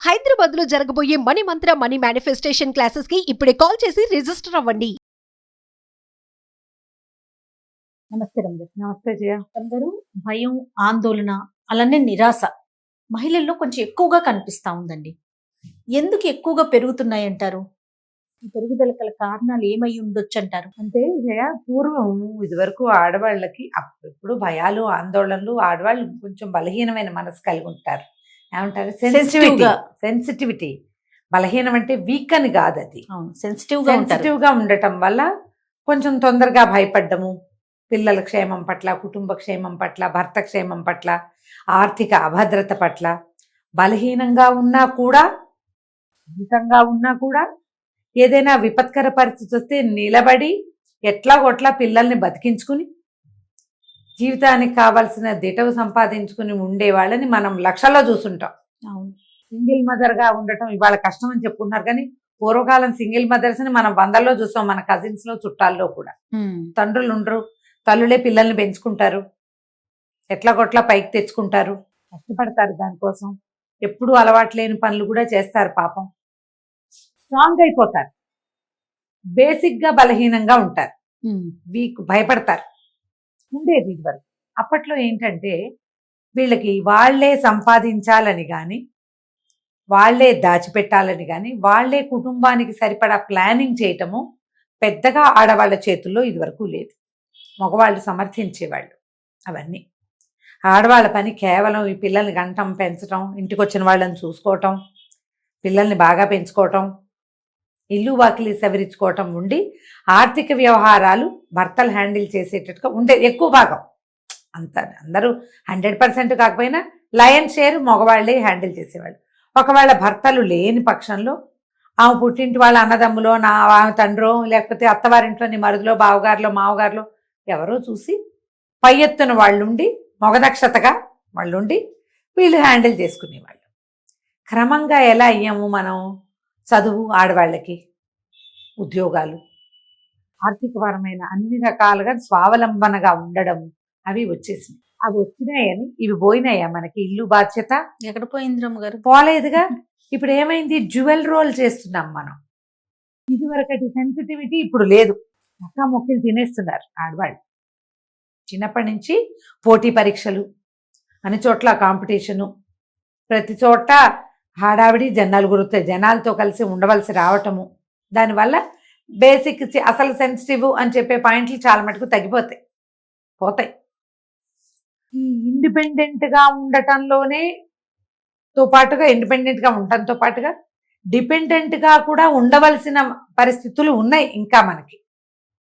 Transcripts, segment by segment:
హైదరాబాద్ లో జరగబోయే మనీ మంత్ర money manifestation classes కి ఇప్పుడే కాల్ చేసి రిజిస్టర్ అవ్వండి. నమస్తే రమగారు. నమస్తే జయ. రమగారు, భయం, ఆందోళన, అలానే నిరాశ మహిళల్లో కొంచెం ఎక్కువగా కనిపిస్తా ఉందండి. ఎందుకు ఎక్కువగా పెరుగుతున్నాయి అంటారు? ఈ పెరుగుదల గల కారణాలు ఏమై ఉండొచ్చు అంటారు? అంటే జయ, పూర్వం ఇదివరకు ఆడవాళ్ళకి ఇప్పుడు భయాలు ఆందోళనలు, ఆడవాళ్ళు కొంచెం బలహీనమైన మనసు కలిగి ఉంటారు. ఏమంటారు? సెన్సిటివిటీ. బలహీనం అంటే వీక్ అని కాదు, అది సెన్సిటివ్ గా ఉండటం వల్ల కొంచెం తొందరగా భయపడ్డము, పిల్లల క్షేమం పట్ల, కుటుంబ క్షేమం పట్ల, భర్త క్షేమం పట్ల, ఆర్థిక అభద్రత పట్ల బలహీనంగా ఉన్నా కూడా, సున్నితంగా ఉన్నా కూడా, ఏదైనా విపత్కర పరిస్థితి వస్తే నిలబడి ఎట్లాగొట్లా పిల్లల్ని బతికించుకుని జీవితానికి కావాల్సిన దిటవు సంపాదించుకుని ఉండే వాళ్ళని మనం లక్షల్లో చూసుంటాం. సింగిల్ మదర్ గా ఉండటం ఇవాళ కష్టం అని చెప్పుకున్నారు, కానీ పూర్వకాలం సింగిల్ మదర్స్ ని మనం వందల్లో చూస్తాం, మన కజిన్స్ లో, చుట్టాల్లో కూడా. తండ్రులు ఉండరు, తల్లులే పిల్లల్ని పెంచుకుంటారు, ఎట్లాగొట్లా పైకి తెచ్చుకుంటారు, కష్టపడతారు దానికోసం, ఎప్పుడూ అలవాటు లేని పనులు కూడా చేస్తారు. పాపం స్ట్రాంగ్ అయిపోతారు, బేసిక్ గా బలహీనంగా ఉంటారు, వీక్, భయపడతారు. ఉండేది ఇదివరకు. అప్పట్లో ఏంటంటే వీళ్ళకి వాళ్లే సంపాదించాలని కానీ, వాళ్లే దాచిపెట్టాలని కానీ, వాళ్లే కుటుంబానికి సరిపడా ప్లానింగ్ చేయటము పెద్దగా ఆడవాళ్ళ చేతుల్లో ఇదివరకు లేదు. మగవాళ్ళు సమర్థించేవాళ్ళు అవన్నీ. ఆడవాళ్ళ పని కేవలం ఈ పిల్లల్ని గంటం, పెంచడం, ఇంటికి వచ్చిన వాళ్ళని చూసుకోవటం, పిల్లల్ని బాగా పెంచుకోవటం, ఇల్లు వాకిలి సవరించుకోవటం ఉండి, ఆర్థిక వ్యవహారాలు భర్తలు హ్యాండిల్ చేసేటట్టుగా ఉండే ఎక్కువ భాగం. అందరూ 100% కాకపోయినా లయన్ షేర్ మగవాళ్ళే హ్యాండిల్ చేసేవాళ్ళు. ఒకవేళ భర్తలు లేని పక్షంలో ఆమె పుట్టింటి వాళ్ళ అన్నదమ్ములో, ఆమె తండ్రో, లేకపోతే అత్తవారింట్లోని మరుదులో, బావగారులో, మావగారులో ఎవరో చూసి పై ఎత్తున వాళ్ళుండి, మొగదక్షతగా వాళ్ళుండి వీళ్ళు హ్యాండిల్ చేసుకునేవాళ్ళు. క్రమంగా ఎలా అయ్యాము మనం? చదువు, ఆడవాళ్ళకి ఉద్యోగాలు, ఆర్థికపరమైన అన్ని రకాలుగా స్వావలంబనగా ఉండడం, అవి వచ్చేసినాయి. అవి వచ్చినాయని ఇవి పోయినాయా మనకి? ఇల్లు బాధ్యత ఎక్కడ పోయింది రమ్మగారు? పోలేదుగా. ఇప్పుడు ఏమైంది? డ్యూయల్ రోల్ చేస్తున్నాం మనం. ఇదివరకటి సెన్సిటివిటీ ఇప్పుడు లేదు. అక్క మొక్కలు తినేస్తున్నారు ఆడవాళ్ళు. చిన్నప్పటి నుంచి పోటీ పరీక్షలు, అన్ని చోట్ల కాంపిటీషను, ప్రతి చోట హడావిడి, జనాలతో కలిసి ఉండవలసి రావటము, దానివల్ల బేసిక్ అసలు సెన్సిటివ్ అని చెప్పే పాయింట్లు చాలా మటుకు పోతాయి. ఈ ఇండిపెండెంట్గా ఉండటంలోనే తో పాటుగా, ఇండిపెండెంట్గా ఉండటంతో పాటుగా డిపెండెంట్గా కూడా ఉండవలసిన పరిస్థితులు ఉన్నాయి ఇంకా మనకి.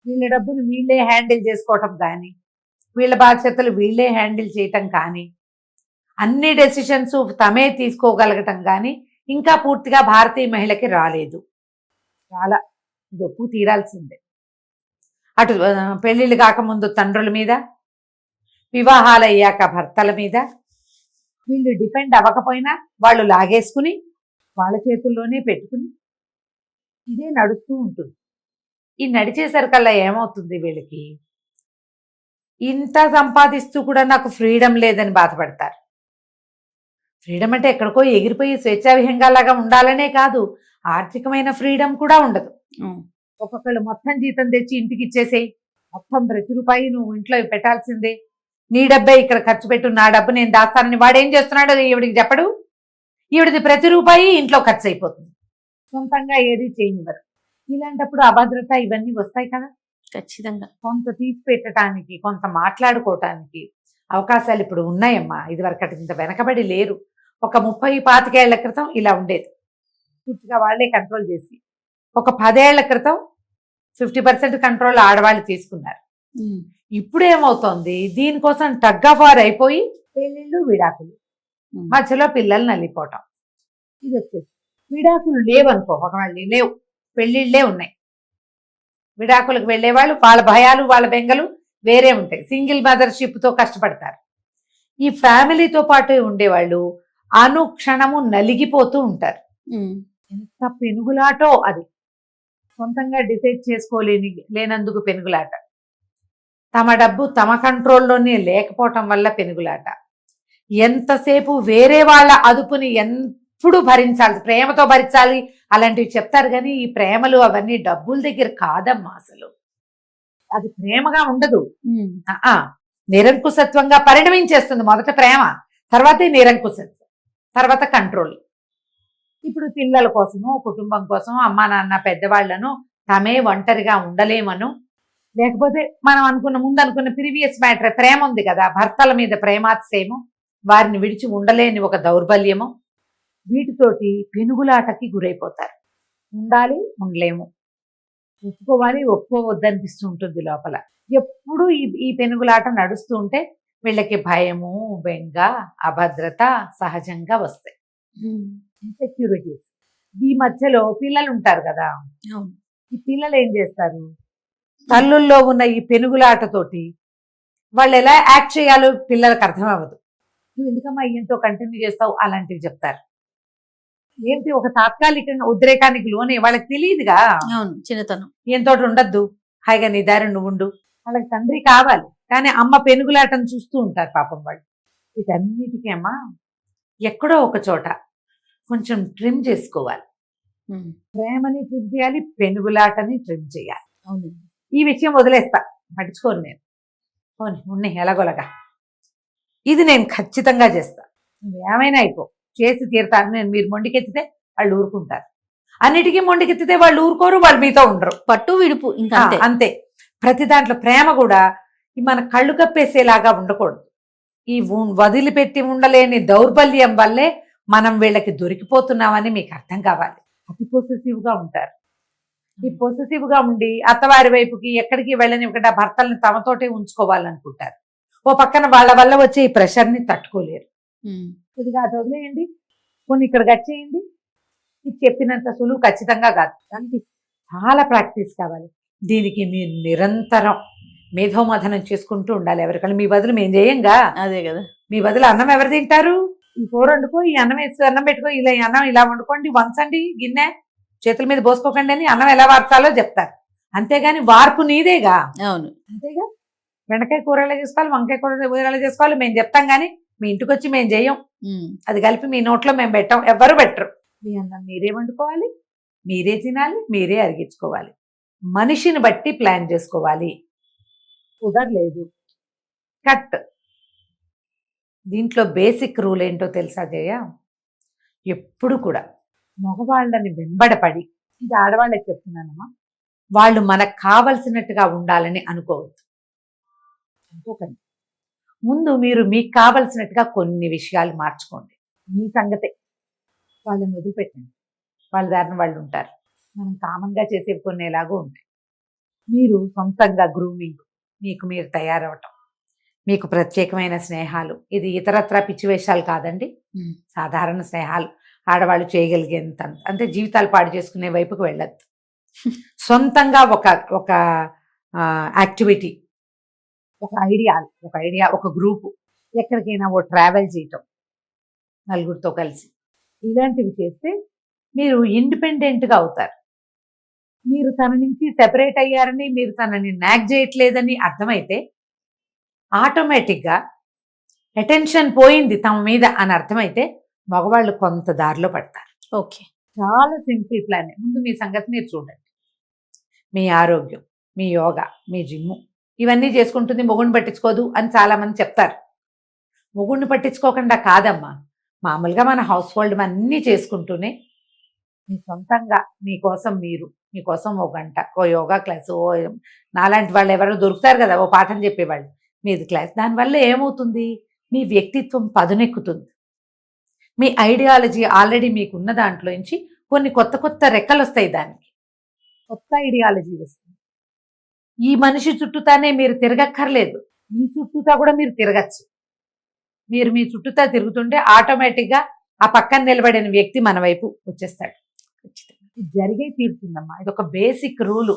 వీళ్ళ డబ్బులు వీళ్ళే హ్యాండిల్ చేసుకోవటం కానీ, వీళ్ళ బాధ్యతలు వీళ్ళే హ్యాండిల్ చేయటం కానీ, అన్ని డెసిషన్స్ తమే తీసుకోగలగటం కానీ ఇంకా పూర్తిగా భారతీయ మహిళకి రాలేదు. చాలా గొప్ప తీరాల్సిందే. అటు పెళ్ళిళ్ళు కాకముందు తండ్రుల మీద, వివాహాలు అయ్యాక భర్తల మీద వీళ్ళు డిపెండ్ అవ్వకపోయినా వాళ్ళు లాగేసుకుని వాళ్ళ చేతుల్లోనే పెట్టుకుని ఇదే నడుస్తూ ఉంటుంది. ఈ నడిచేసరికల్లా ఏమవుతుంది? వీళ్ళకి ఇంత సంపాదిస్తూ కూడా నాకు ఫ్రీడమ్ లేదని బాధపడతారు. ఫ్రీడమ్ అంటే ఎక్కడికో ఎగిరిపోయి స్వేచ్ఛావిహంగాలాగా ఉండాలనే కాదు, ఆర్థికమైన ఫ్రీడమ్ కూడా ఉండదు. ఒక్కొక్కళ్ళు మొత్తం జీతం తెచ్చి ఇంటికి ఇచ్చేసేయి, మొత్తం ప్రతి రూపాయి నువ్వు ఇంట్లో పెట్టాల్సిందే, నీ డబ్బే ఇక్కడ ఖర్చు పెట్టు, నా డబ్బు నేను దాస్తానని వాడేం చేస్తున్నాడో ఈవిడికి చెప్పడు. ఈవిడిది ప్రతి రూపాయి ఇంట్లో ఖర్చు అయిపోతుంది, సొంతంగా ఏది చేయనివ్వరు. ఇలాంటప్పుడు అభద్రత ఇవన్నీ వస్తాయి కదా. ఖచ్చితంగా కొంత తీసి పెట్టడానికి, కొంత మాట్లాడుకోవటానికి అవకాశాలు ఇప్పుడు ఉన్నాయమ్మా. ఇదివరకటి ఇంత వెనకబడి లేరు. ఒక 30-25 ఏళ్ల క్రితం ఇలా ఉండేది, పూర్తిగా వాళ్లే కంట్రోల్ చేసి. ఒక 10 ఏళ్ల క్రితం 50% కంట్రోల్ ఆడవాళ్ళు తీసుకున్నారు. ఇప్పుడు ఏమవుతోంది? దీనికోసం టగ్ ఆఫ్ వార్ అయిపోయి పెళ్ళిళ్ళు, విడాకులు, మధ్యలో పిల్లలు నల్లిపోవటం, ఇది వచ్చేసి. విడాకులు లేవనుకో, ఒకవేళ లేవు, పెళ్ళిళ్ళే ఉన్నాయి. విడాకులకు వెళ్ళేవాళ్ళు వాళ్ళ భయాలు, వాళ్ళ బెంగలు వేరే ఉంటాయి. సింగిల్ మదర్షిప్తో కష్టపడతారు. ఈ ఫ్యామిలీతో పాటు ఉండేవాళ్ళు అనుక్షణము నలిగిపోతూ ఉంటారు. ఎంత పెనుగులాటో అది, సొంతంగా డిసైడ్ లేనందుకు పెనుగులాట, తమ డబ్బు తమ కంట్రోల్లోనే లేకపోవటం వల్ల పెనుగులాట, ఎంతసేపు వేరే వాళ్ళ అదుపుని ఎంత ఎప్పుడు భరించాలి, ప్రేమతో భరించాలి అలాంటివి చెప్తారు. కానీ ఈ ప్రేమలు అవన్నీ డబ్బుల దగ్గర కాదమ్మా. అసలు అది ప్రేమగా ఉండదు. నిరంకుశత్వంగా పరిణమించేస్తుంది. మొదట ప్రేమ, తర్వాతే నిరంకుశత్వం, తర్వాత కంట్రోల్. ఇప్పుడు పిల్లల కోసము, కుటుంబం కోసం, అమ్మా నాన్న పెద్దవాళ్లను తమే ఒంటరిగా ఉండలేమను, లేకపోతే మనం ముందు అనుకున్న ప్రీవియస్ మ్యాటర్ ప్రేమ ఉంది కదా, భర్తల మీద ప్రేమాతిశయము, వారిని విడిచి ఉండలేని ఒక దౌర్బల్యము, వీటితోటి పెనుగులాటకి గురైపోతారు. ఉండాలి, ఉండలేము, ఒప్పుకోవాలి, ఒప్పుకోవద్దనిపిస్తూ ఉంటుంది లోపల. ఎప్పుడు ఈ పెనుగులాట నడుస్తూ ఉంటే వీళ్ళకి భయము, బెంగ, అభద్రత సహజంగా వస్తాయి. ఇన్సెక్యూరిటీస్. ఈ మధ్యలో పిల్లలు ఉంటారు కదా, ఈ పిల్లలు ఏం చేస్తారు, తల్లుల్లో ఉన్న ఈ పెనుగులాటతోటి వాళ్ళు ఎలా యాక్ట్ చేయాలో పిల్లలకు అర్థం అవ్వదు. నువ్వు ఎందుకమ్మా ఈయంతో కంటిన్యూ చేస్తావు అలాంటివి చెప్తారు. ఏంటి ఒక తాత్కాలికంగా ఉద్రేకానికి లోనే, వాళ్ళకి తెలియదుగా. చిన్నతనం. ఈయంతో ఉండద్దు, హాయిగా నీ దారి నువ్వు ఉండు. వాళ్ళకి తండ్రి కావాలి, కానీ అమ్మ పెనుగులాటను చూస్తూ ఉంటారు పాపం వాళ్ళు. వీటన్నిటికీ అమ్మా ఎక్కడో ఒక చోట కొంచెం ట్రిమ్ చేసుకోవాలి. ప్రేమని ట్రిమ్ చేయాలి, పెనుగులాటని ట్రిమ్ చేయాలి. ఈ విషయం వదిలేస్తా, పట్టించుకోను నేను. పోనీ ఉన్నాయి ఎలాగోలాగా, ఇది నేను ఖచ్చితంగా చేస్తా. నువ్వేమైనా అయిపో, చేసి తీరుతాను నేను. మీరు మొండికెత్తితే వాళ్ళు ఊరుకుంటారు, అన్నిటికీ మొండికెత్తితే వాళ్ళు ఊరుకోరు, వాళ్ళు మీతో ఉండరు. పట్టు విడుపు ఇంకా అంతే. ప్రతి దాంట్లో ప్రేమ కూడా మన కళ్ళు కప్పేసేలాగా ఉండకూడదు. ఈ వదిలిపెట్టి ఉండలేని దౌర్బల్యం వల్లే మనం వీళ్ళకి దొరికిపోతున్నామని మీకు అర్థం కావాలి. అతి పొసెసివ్ గా ఉంటారు. ఈ పొసెసివ్ గా ఉండి అత్తవారి వైపుకి ఎక్కడికి వెళ్ళనివ్వకుండా భర్తల్ని తమతోటే ఉంచుకోవాలనుకుంటారు. ఓ పక్కన వాళ్ళ వల్ల వచ్చే ఈ ప్రెషర్ని తట్టుకోలేరు. కొద్దిగా అది వదిలేయండి, కొన్ని ఇక్కడ కట్టేయండి. ఇది చెప్పినంత సులువు ఖచ్చితంగా కాదు, దానికి చాలా ప్రాక్టీస్ కావాలి. దీనికి మీరు నిరంతరం మేధోమథనం చేసుకుంటూ ఉండాలి. ఎవరికైనా మీ బదులు మేము చేయంగా, అదే కదా. మీ బదులు అన్నం ఎవరు తింటారు? ఈ కూర వండుకో, ఈ అన్నం వేసి అన్నం పెట్టుకో, ఇలా అన్నం ఇలా వండుకోండి, వంచండి, గిన్నె చేతుల మీద పోసుకోకండి అని అన్నం ఎలా వార్చాలో చెప్తారు. అంతేగాని వార్పు నీదేగా. అవును, అంతేగా. బెండకాయ కూర ఎలా చేసుకోవాలి, వంకాయ కూర ఎలా చేసుకోవాలి మేము చెప్తాం, కానీ మీ ఇంటికి వచ్చి మేము చేయం. అది కలిపి మీ నోట్లో మేము పెట్టాం, ఎవ్వరు పెట్టరు. మీ అన్నం మీరే వండుకోవాలి, మీరే తినాలి, మీరే అరిగించుకోవాలి. మనిషిని బట్టి ప్లాన్ చేసుకోవాలి. కుదరలేదు, కట్. దీంట్లో బేసిక్ రూల్ ఏంటో తెలుసా జయ? ఎప్పుడు కూడా మగవాళ్ళని వెంబడపడి, ఇది ఆడవాళ్ళకి చెప్తున్నానమ్మా, వాళ్ళు మనకు కావలసినట్టుగా ఉండాలని అనుకోవద్దు. అనుకోకండి. ముందు మీరు మీకు కావలసినట్టుగా కొన్ని విషయాలు మార్చుకోండి. మీ సంగతే, వాళ్ళని వదిలిపెట్టండి, వాళ్ళ దారిన వాళ్ళు ఉంటారు. మనం కామన్గా చేసేవి కొన్ని ఎలాగో ఉంటాయి. మీరు సొంతంగా గ్రూమింగ్, మీకు మీరు తయారవటం, మీకు ప్రత్యేకమైన స్నేహాలు, ఇది ఇతరత్రా పిచ్చి వేషాలు కాదండి, సాధారణ స్నేహాలు. ఆడవాళ్ళు చేయగలిగేంత, అంటే జీవితాలు పాడు చేసుకునే వైపుకు వెళ్ళద్దు. సొంతంగా ఒక యాక్టివిటీ, ఒక ఐడియా, ఒక గ్రూపు, ఎక్కడికైనా ఓ ట్రావెల్ చేయటం నలుగురితో కలిసి, ఇలాంటివి చేస్తే మీరు ఇండిపెండెంట్గా అవుతారు. మీరు తన నుంచి సెపరేట్ అయ్యారని, మీరు తనని నాగ్ చేయట్లేదని అర్థమైతే ఆటోమేటిక్గా అటెన్షన్ పోయింది తమ మీద అని అర్థమైతే మగవాళ్ళు కొంత దారిలో పడతారు. ఓకే, చాలా సింపుల్ ప్లాన్. ముందు మీ సంగతి మీరు చూడండి. మీ ఆరోగ్యం, మీ యోగా, మీ జిమ్ము, ఇవన్నీ చేసుకుంటుంది, మొగుడిని పట్టించుకోదు అని చాలామంది చెప్తారు. మొగుడిని పట్టించుకోకుండా కాదమ్మా, మామూలుగా మన హౌస్ హోల్డ్ అన్నీ చేసుకుంటూనే మీ సొంతంగా మీకోసం ఓ గంట ఓ యోగా క్లాసు, ఓ నాలాంటి వాళ్ళు ఎవరో దొరుకుతారు కదా ఓ పాఠం చెప్పేవాళ్ళు, మీది క్లాస్. దానివల్ల ఏమవుతుంది, మీ వ్యక్తిత్వం పదునెక్కుతుంది. మీ ఐడియాలజీ ఆల్రెడీ మీకున్న దాంట్లో నుంచి కొన్ని కొత్త రెక్కలు వస్తాయి, దానికి కొత్త ఐడియాలజీ వస్తుంది. ఈ మనిషి చుట్టూతానే మీరు తిరగక్కర్లేదు, మీ చుట్టూతా కూడా మీరు తిరగచ్చు. మీరు మీ చుట్టూతా తిరుగుతుంటే ఆటోమేటిక్గా ఆ పక్కన నిలబడిన వ్యక్తి మన వైపు వచ్చేస్తాడు. ఇది జరిగే తీరుతుందమ్మా. ఇది ఒక బేసిక్ రూలు.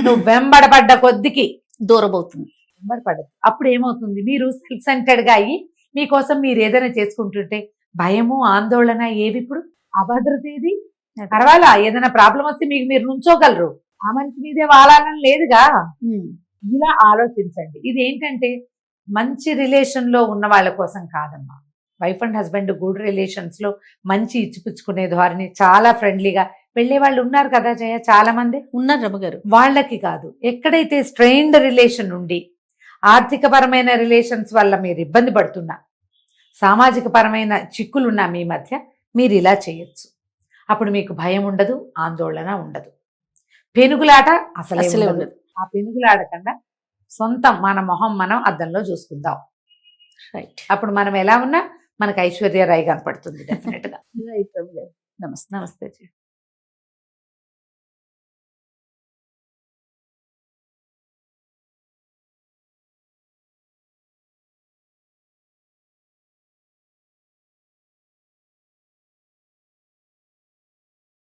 నువ్వు వెంబడపడ్డ కొద్దికి దూరమవుతుంది. వెంబడపడదు. అప్పుడు ఏమవుతుంది, మీరు సెల్ఫ్ సెంటర్డ్గా అయ్యి మీకోసం మీరు ఏదైనా చేసుకుంటుంటే భయము, ఆందోళన ఏవి, ఇప్పుడు అభద్రత ఏది? పర్వాలా, ఏదైనా ప్రాబ్లం వస్తే మీకు మీరు నుంచోగలరు, ఆ మనిషి మీదే వాలాలని లేదుగా. ఇలా ఆలోచించండి. ఇది ఏంటంటే మంచి రిలేషన్లో ఉన్న వాళ్ళ కోసం కాదమ్మా, wife and husband good relations లో మంచి ఇచ్చిపుచ్చుకునే ధోరణి, చాలా ఫ్రెండ్లీగా వెళ్ళే వాళ్ళు ఉన్నారు కదా జయ, చాలా మంది ఉన్నారు రమ్మగారు. వాళ్ళకి కాదు. ఎక్కడైతే స్ట్రెయిన్డ్ రిలేషన్ ఉండి ఆర్థిక పరమైన రిలేషన్స్ వల్ల మీరు ఇబ్బంది పడుతున్నా, సామాజిక పరమైన చిక్కులున్నా మీ మధ్య, మీరు ఇలా చేయొచ్చు. అప్పుడు మీకు భయం ఉండదు, ఆందోళన ఉండదు, పెనుగులాట అసలే అసలే ఉండదు. ఆ పెనుగులాడకుండా సొంతం మన మొహం మనం అద్దంలో చూసుకుందాం. రైట్. అప్పుడు మనం ఎలా ఉన్నా మనకు ఐశ్వర్య రాయ్ కనపడుతుంది డెఫినెట్ గా. రైట్ రమ్మగారు. నమస్తే. నమస్తే జీ.